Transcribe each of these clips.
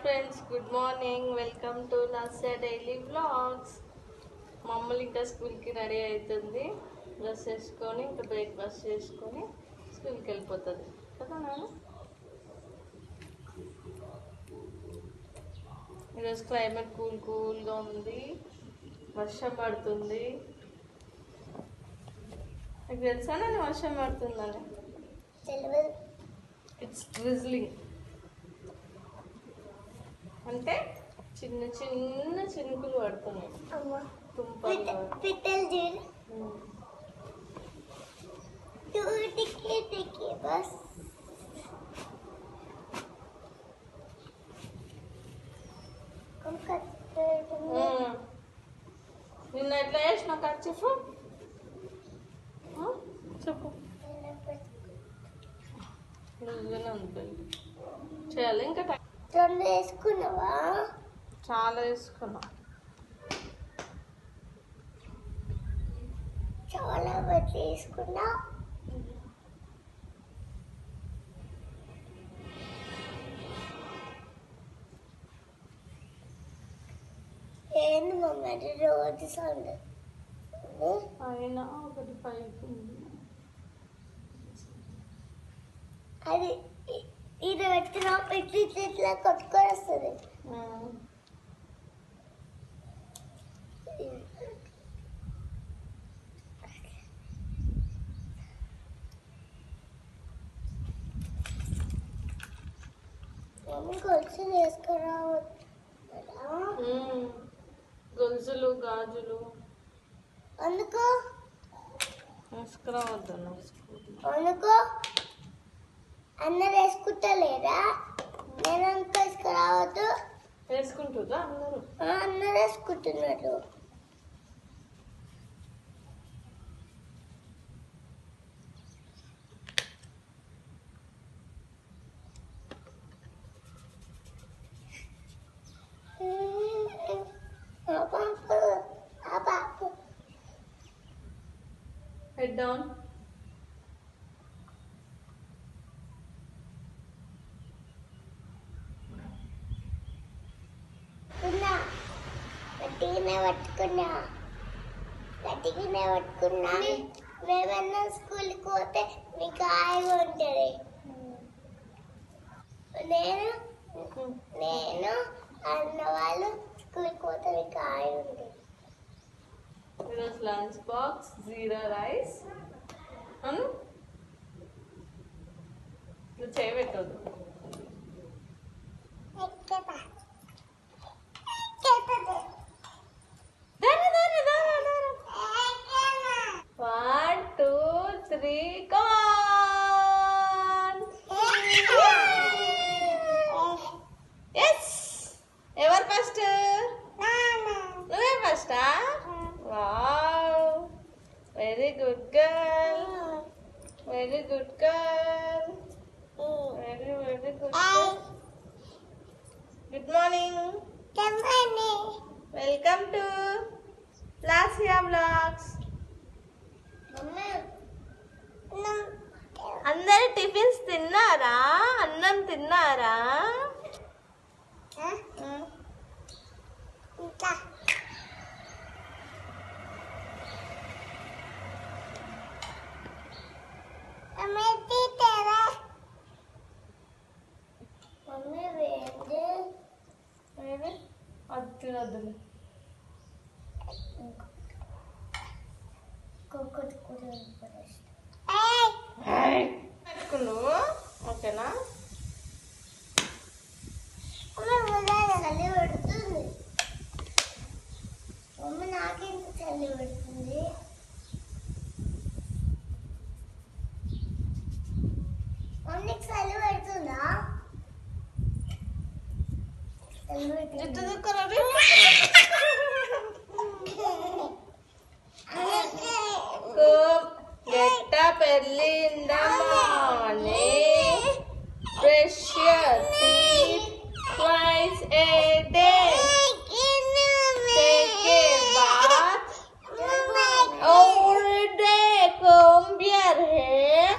Friends, good morning. Welcome to Lasya daily vlogs. మమ్మల్ని ఇంకా స్కూల్కి రెడీ అవుతుంది. డ్రెస్ వేసుకొని ఇంకా బ్రేక్ఫాస్ట్ చేసుకొని స్కూల్కి వెళ్ళిపోతుంది కదా నాన్న. ఈరోజు క్లైమేట్ కూల్గా ఉంది, వర్షం పడుతుంది. నాకు తెలుసా నేను వర్షం పడుతుందని. ఇట్స్ డ్రిజ్లింగ్ అంటే చిన్న చిన్న చినుకులు పడుతున్నాయి. నిన్న ఎట్లా చేసినావు కర్చీఫ్ చెప్పు. లూజ్గానే ఉంది, చేయాలి ఇంకా వేసుకున్నావా? చాలా వేసుకున్నా, చాలా బట్టి వేసుకున్నా. ఏంది మమ్మీ రోజు సౌండ్? అయినా ఒకటి పైకి ఉంది. అది ఇది పెట్టిన పెట్టి ఇట్లా కొట్టుకొని వస్తుంది. మమ్మీ గొలుసులు వేసుకురావద్దు, గొలుసులు గాజులు అందుకో వేసుకురావద్దు. అందుకో అందరు వేసుకుంటలేరా? నేను అంత వేసుకురావద్దు. వేసుకుంటుందా అందరూ? అందరు వేసుకుంటున్నారు. Head down. గట్టిగానే పట్టుకున్నా. మేమన్నా స్కూల్కి పోతే మీకు హాయిగా ఉంటుంది. నేను అన్న వాళ్ళు స్కూల్కి పోతే మీకు హాయిగా ఉంటుంది. ఈరోజు లంచ్ బాక్స్ జీరా రైస్. నువ్వు చేయబెట్టదు. One, two, three, come on! Yes! Ever first? నువ్వే ఫస్టా? Wow! Very good girl. Very good girl. Very good girl. Good morning. Welcome to Lasya Vlogs. అందరు టిఫిన్స్ తిన్నారా? అన్నం తిన్నారా? అది తినొద్దులే. పెట్టుకున్నావు ఓకేనా? చలి పెడుతుంది మమ్మీ, నాకెంత చలి పెడుతుంది? మమ్మీకి చలి పెడుతుందా? జుట్టు దుక్కరది. Get up early in the morning, brush your teeth twice a day, take a bath every day, comb your hair.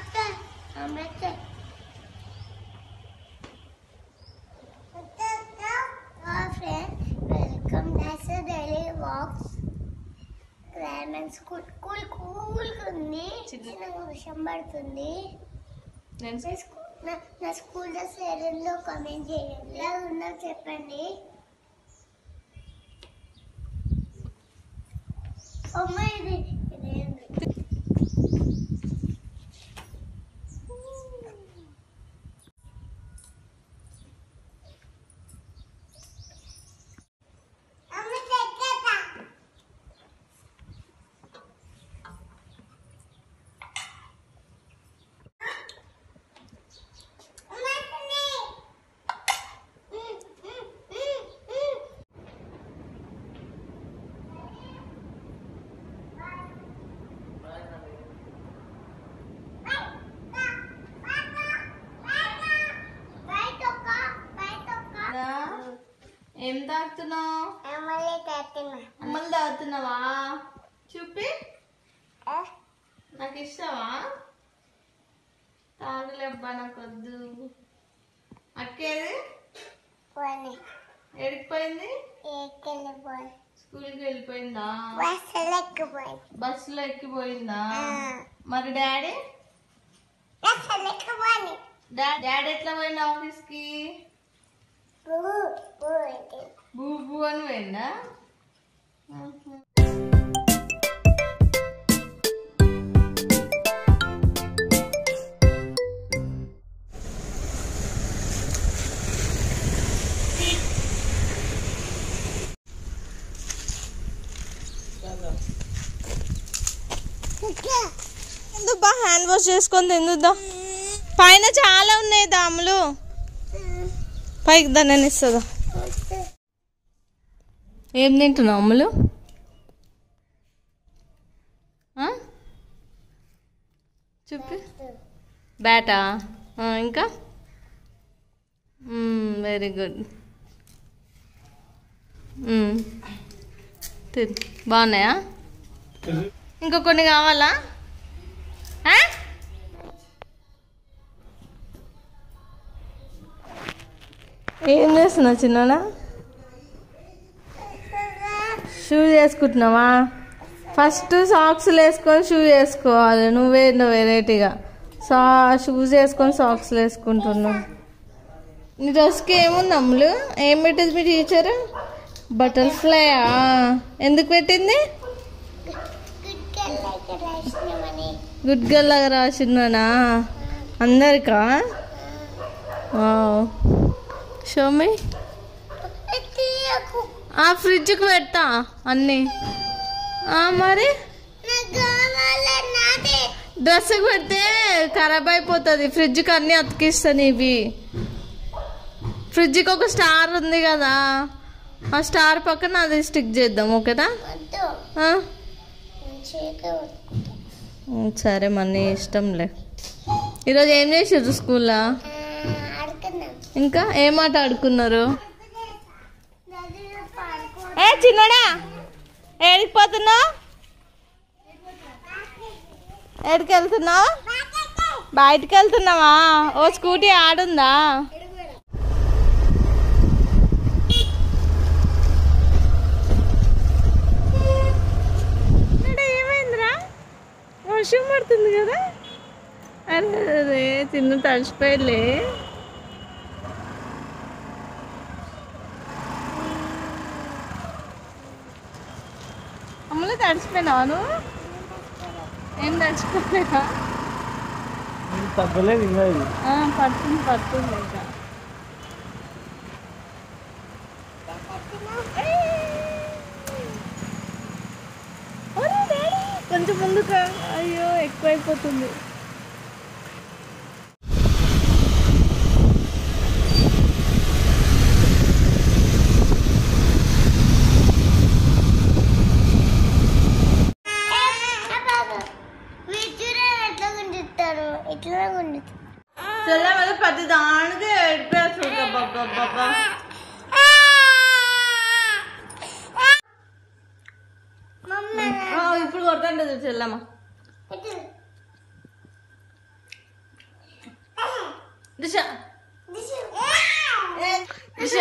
వర్షం పడుతుంది. నేను నా స్కూల్ డ్రెస్ ఏదో కామెంట్ చేయండి. ఎలా ఉందో చెప్పండి. అమ్మ ఇది ఏం తాగుతున్నావు? అమ్మలు తాగుతున్నావా? చూపి, నాకు ఇస్తావా? తాగులేబ్బా, నాకు వద్దు. అక్కేది ఎడికిపోయింది? స్కూల్కి వెళ్ళిపోయిందా? బస్సులో ఎక్కిపోయిందా? మరి డాడీ డాడీ ఎట్లా పోయింది ఆఫీస్కి? బూ అని పోయిందా? ఎందుకు బా హ్యాండ్ వాష్ చేసుకొని ఎందుకు? పైన చాలా ఉన్నాయి దాములు, పైకి దాన్ని ఇస్తుందా? ఏం తింటున్నావు అమ్ములు? చూపి. బ్యాటా? ఇంకా వెరీ గుడ్. బాగున్నాయా? ఇంకా కొన్ని కావాలా? ఏం చేస్తున్నావు చిన్న? షూ వేసుకుంటున్నావా? ఫస్ట్ సాక్స్లు వేసుకొని షూ వేసుకోవాలి. నువ్వు వెరైటీగా షూస్ వేసుకొని సాక్స్లు వేసుకుంటున్నావు. నీ డ్రెస్కి ఏముంది అమ్ములు? ఏం పెట్టింది మీ టీచర్? బటర్ఫ్లైయా? ఎందుకు పెట్టింది? గుడ్ గర్ల్ లాగా రాసినానా అందరికా? షోమి ఫ్రిడ్జ్కి పెడతా అన్నీ. మరి డ్రెస్కి పెడితే ఖరాబ్ అయిపోతుంది. ఫ్రిడ్జ్కి అన్నీ అతికిస్తాను. ఇవి ఫ్రిడ్జ్కి ఒక స్టార్ ఉంది కదా, ఆ స్టార్ పక్కన అది స్టిక్ చేద్దాం. ఓకేనా? సరే మన ఇష్టంలే. ఈరోజు ఏం చేసారు స్కూల్లో? ఇంకా ఏం ఆట ఆడుకున్నారు? చిన్నడా ఏడికి పోతున్నావు? ఏడికి వెళ్తున్నావు? బయటికి వెళ్తున్నావా? ఓ స్కూటీ ఆడుందా? ఏమైందిరా? వర్షం పడుతుంది కదా. అరే అరే చిన్న తడిచిపోయలే. అమ్మలో తడిచిపోయినావా నువ్వు? ఏం తడిచిపోలేదా? తగ్గలేదు ఇంకా. ఇది పడుతుంది ఇంకా. కొంచెం ముందుకు. అయ్యో ఎక్కువైపోతుంది. చెల్లె ప్రతి దానికి ఏడిపేస్తుంది. బాబా ఇప్పుడు కొడతాండి చెల్లమ్మ. దిశ దిశ